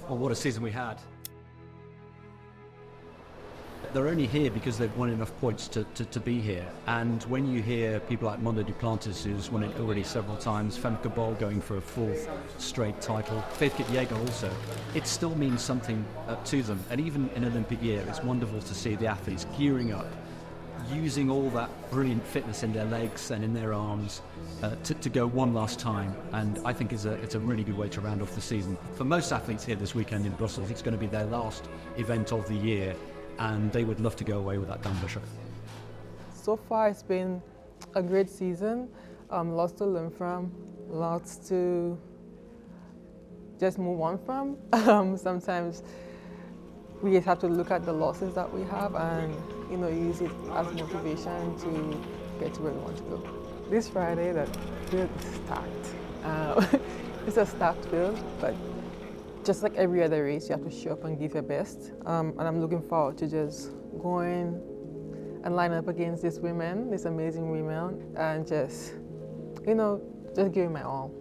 Well, what a season we had. They're only here because they've won enough points to be here. And when you hear people like Mondo Duplantis, who's won it already several times, Femke Bol going for a fourth straight title, Faith Kipyegon also, it still means something to them. And even in an Olympic year, it's wonderful to see the athletes gearing up, using all that brilliant fitness in their legs and in their arms to go one last time. And I think it's a really good way to round off the season. For most athletes here this weekend in Brussels, it's going to be their last event of the year, and they would love to go away with that Danbush. So far it's been a great season, lots to learn from, lots to just move on from. Sometimes we just have to look at the losses that we have and use it as motivation to get to where we want to go. This Friday, the field is stacked. It's a stacked field, but just like every other race, you have to show up and give your best. And I'm looking forward to just going and line up against these women, these amazing women, and just giving my all.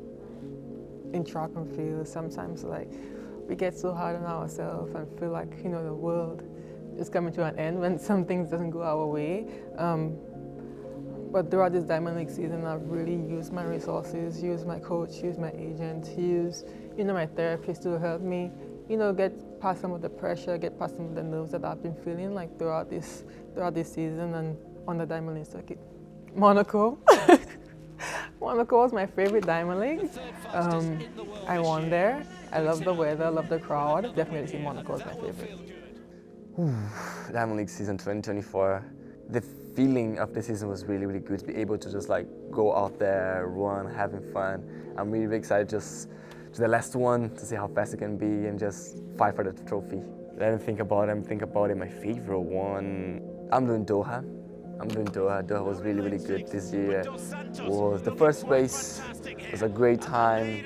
In track and field, sometimes we get so hard on ourselves and feel like the world is coming to an end when some things doesn't go our way. But throughout this Diamond League season, I've really used my resources, used my coach, used my agent, used my therapist to help me, get past some of the pressure, get past some of the nerves that I've been feeling throughout this season and on the Diamond League circuit. Monaco. Monaco was my favorite Diamond League. I won there. I love the weather, I love the crowd. Definitely see Monaco as my favorite. Diamond League season 2024. The feeling of the season was really, really good to be able to just go out there, run, having fun. I'm really, really excited just to the last one to see how fast it can be and just fight for the trophy. Let me think about it. My favorite one, I'm doing Doha. Doha was really, really good this year. It was the first race. It was a great time.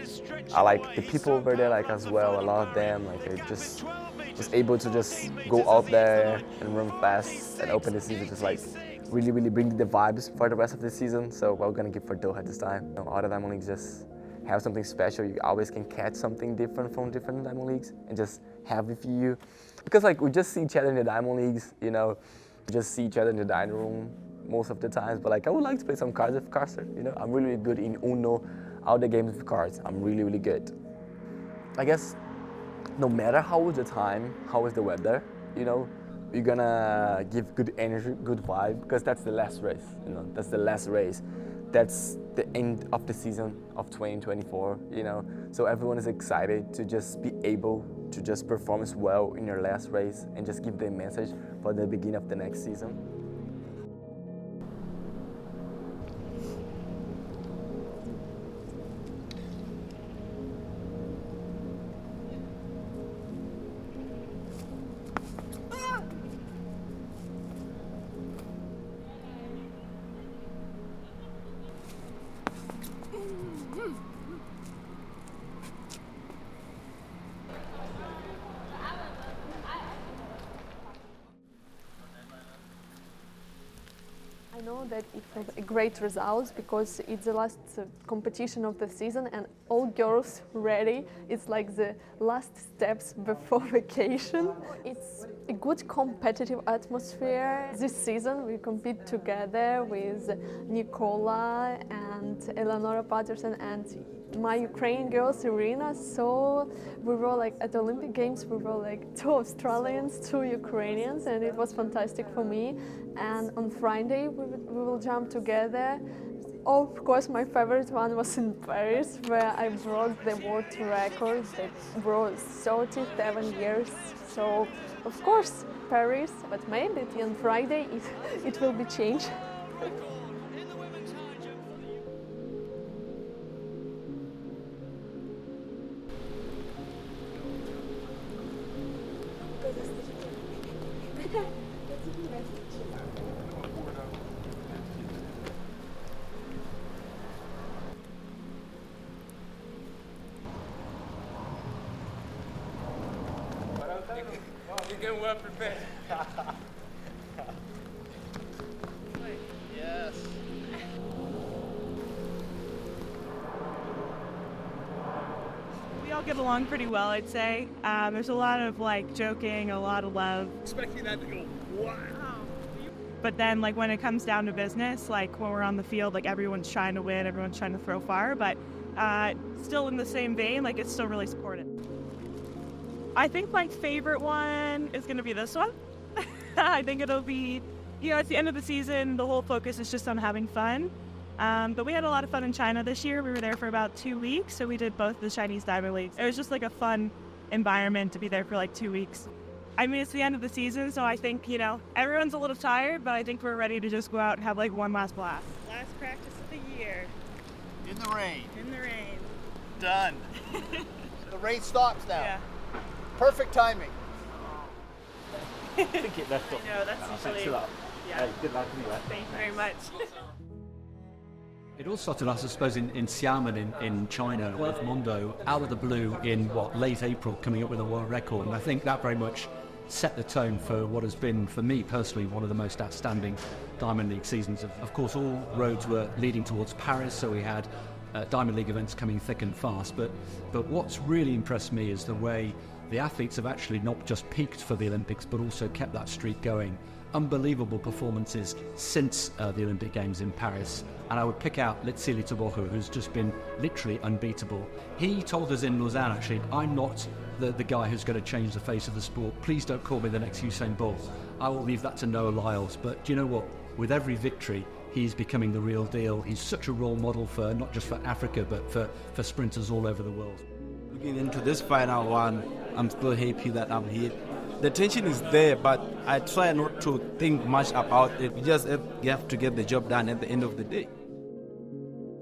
I like the people over there as well. A lot of them I just was able to just go out there and run fast and open the season, just really, really bring the vibes for the rest of the season. So we're gonna give for Doha this time. All the Diamond Leagues just have something special. You always can catch something different from different Diamond Leagues and just have with you. Because we just see each other in the Diamond Leagues, we just see each other in the dining room most of the times. But I would like to play some cards with Carter. I'm really, really good in Uno, all the games with cards. I'm really, really good. I guess no matter how is the time, how is the weather, you're gonna give good energy, good vibe, because that's the last race. That's the last race. That's the end of the season of 2024. So everyone is excited to just be able to just perform as well in your last race and just give the message for the beginning of the next season. I know that it was a great result because it's the last competition of the season and all girls ready. It's like the last steps before vacation. It's a good competitive atmosphere. This season we compete together with Nicola and Eleonora Patterson and my Ukrainian girls, Irina. So we were at the Olympic Games, we were 2 Australians, 2 Ukrainians, and it was fantastic for me. And on Friday we will jump together. Of course, my favorite one was in Paris, where I broke the world record that was 37 years. So, of course, Paris, but maybe on Friday it will be changed. You're getting well prepared. Yes. We are all get along pretty well, I'd say. There's a lot of like joking, a lot of love. Expecting that to go, wow. But then like when it comes down to business, like when we're on the field, like everyone's trying to win, everyone's trying to throw fire, but still in the same vein, like it's still really supportive. I think my favorite one is going to be this one. I think it'll be, at the end of the season, the whole focus is just on having fun. But we had a lot of fun in China this year. We were there for about 2 weeks, so we did both the Chinese Diamond Leagues. It was just like a fun environment to be there for like 2 weeks. I mean, it's the end of the season, so I think, everyone's a little tired, but I think we're ready to just go out and have like one last blast. Last practice of the year. In the rain. In the rain. Done. The rain stops now. Yeah. Perfect timing. I know, that's usually... Yeah. Good luck anyway. Thank you very much. It all started, I suppose, in Xiamen in China with Mondo out of the blue in, late April, coming up with a world record. And I think that very much set the tone for what has been, for me personally, one of the most outstanding Diamond League seasons. Of course, all roads were leading towards Paris, so we had Diamond League events coming thick and fast. But what's really impressed me is the way the athletes have actually not just peaked for the Olympics, but also kept that streak going. Unbelievable performances since the Olympic Games in Paris. And I would pick out Litsili Tabohu, who's just been literally unbeatable. He told us in Lausanne, actually, I'm not the guy who's going to change the face of the sport. Please don't call me the next Usain Bolt. I will leave that to Noah Lyles. But do you know what? With every victory, he's becoming the real deal. He's such a role model for not just for Africa, but for sprinters all over the world. Looking into this final one, I'm still happy that I'm here. The tension is there, but I try not to think much about it. You just have to get the job done at the end of the day.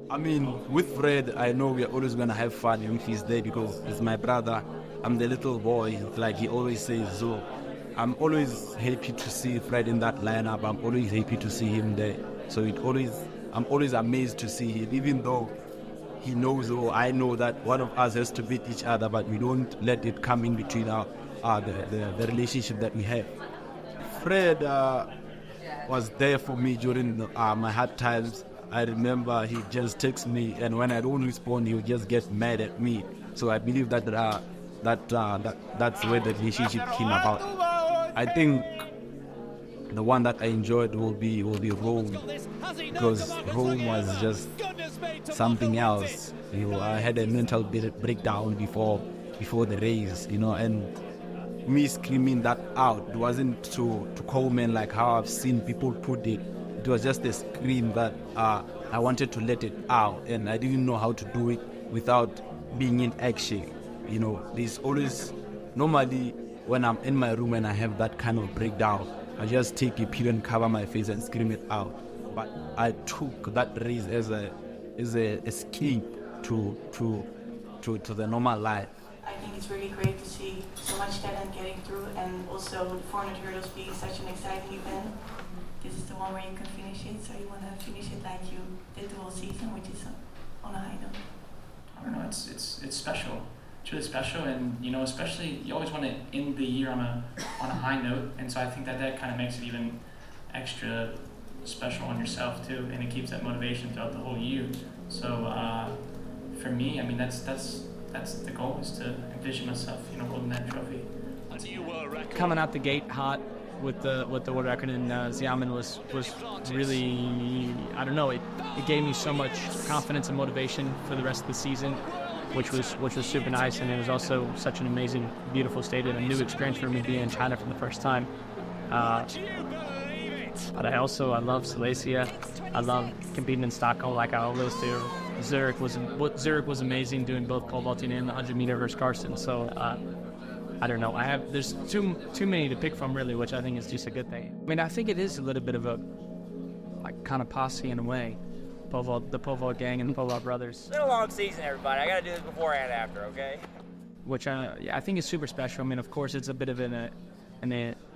I mean, with Fred, I know we are always going to have fun if he's there because he's my brother. I'm the little boy, like he always says. So I'm always happy to see Fred in that lineup. I'm always happy to see him there. So I'm always amazed to see him, even though he knows or I know that one of us has to beat each other, but we don't let it come in between the relationship that we have. Fred was there for me during my hard times. I remember he just texts me, and when I don't respond, he would just get mad at me. So I believe that's where the relationship came about. I think the one that I enjoyed will be Rome, because Rome was just something else. I had a mental breakdown before the race, and me screaming that out, it wasn't to comment like how I've seen people put it. It was just a scream that I wanted to let it out, and I didn't know how to do it without being in action. There's always, normally when I'm in my room and I have that kind of breakdown, I just take a pill and cover my face and scream it out. But I took that race as a escape to the normal life. I think it's really great to see so much talent getting through, and also the 400 hurdles being such an exciting event. This is the one where you can finish it, so you want to finish it like you did the whole season, which is on a high note. I don't know, it's special. It's really special, and especially you always want to end the year on a high note, and so I think that kind of makes it even extra special on yourself too, and it keeps that motivation throughout the whole year. So for me, I mean that's the goal, is to envision myself, holding that trophy. Coming out the gate hot with the world record in Xiamen was really, I don't know, it gave me so much confidence and motivation for the rest of the season, which was super nice, and it was also such an amazing, beautiful stadium, a new experience for me being in China for the first time. But I love Silesia. I love competing in Stockholm like I always do. Zurich was amazing, doing both pole vaulting and the 100 meter versus Carson. So I don't know. There's too many to pick from, really, which I think is just a good thing. I mean, I think it is a little bit of a kind of posse in a way. The pole vault gang and the pole vault brothers. It's been a long season, everybody. I got to do this before and after, okay? Which I think is super special. I mean, of course, it's a bit of an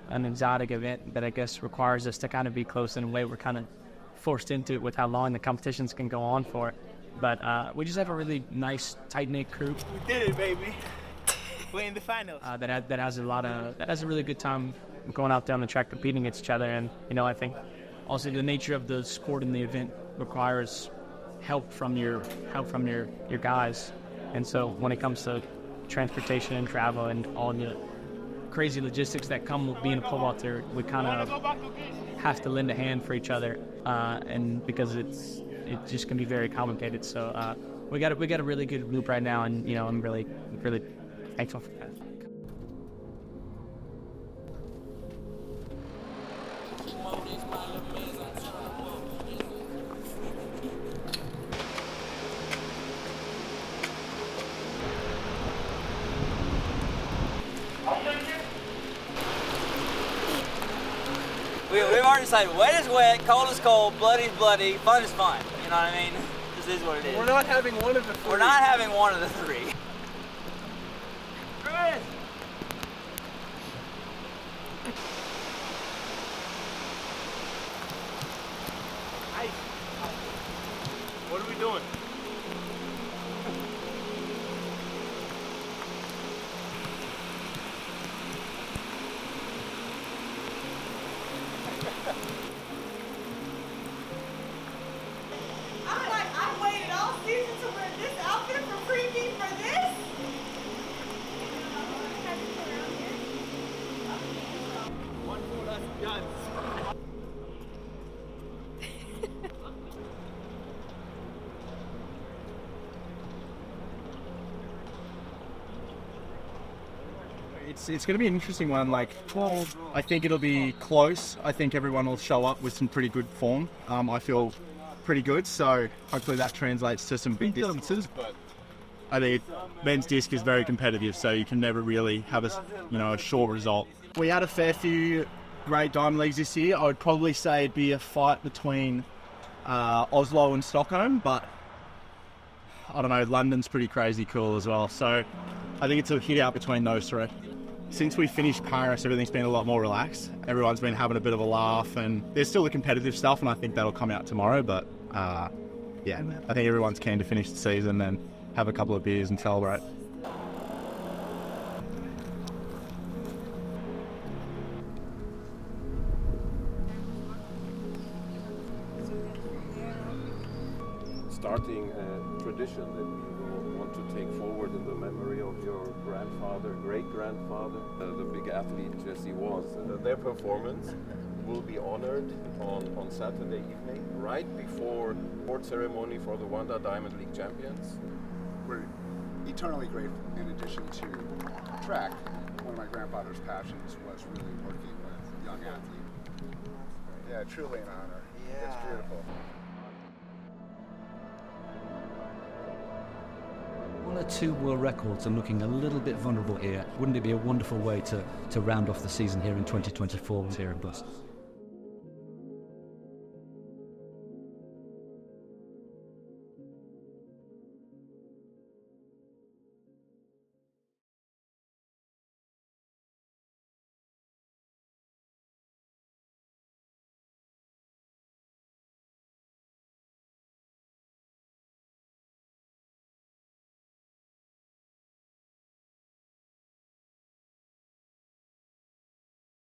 exotic event that I guess requires us to kind of be close in a way. We're kind of forced into it with how long the competitions can go on for. But we just have a really nice, tight-knit group. We did it, baby. We're in the finals. That has a really good time going out there on the track competing against each other. And I think also the nature of the sport and the event requires help from your guys. And so when it comes to transportation and travel and all the crazy logistics that come with being a pole vaulter, we kind of have to lend a hand for each other, and because it just can be very complicated. So we got a really good group right now, and I'm really thankful for that. We've already decided wet is wet, cold is cold, bloody is bloody, fun is fun. You know what I mean? This is what it is. We're not having one of the three. We're not having one of the three. Chris! What are we doing? I waited all season to wear this outfit for freaking for this. One for us guns. It's going to be an interesting one. I think it'll be close. I think everyone will show up with some pretty good form. I feel pretty good, so hopefully that translates to some big distances. But I think men's disc is very competitive, so you can never really have a short result. We had a fair few great diamond leagues this year. I would probably say it'd be a fight between Oslo and Stockholm, but I don't know, London's pretty crazy cool as well. So I think it's a hit out between those three. Since we finished Paris, everything's been a lot more relaxed. Everyone's been having a bit of a laugh, and there's still the competitive stuff, and I think that'll come out tomorrow. But yeah, I think everyone's keen to finish the season and have a couple of beers and celebrate. Starting a tradition that we want to take forward in the memory of your grandfather, great-grandfather, the big athlete Jesse was. Their performance will be honored on Saturday evening, right before award ceremony for the Wanda Diamond League champions. We're eternally grateful. In addition to track, one of my grandfather's passions was really working with young athletes. Yeah, truly an honor. Yeah. It's beautiful. One or two world records and looking a little bit vulnerable here. Wouldn't it be a wonderful way to round off the season here in 2024 here in Boston?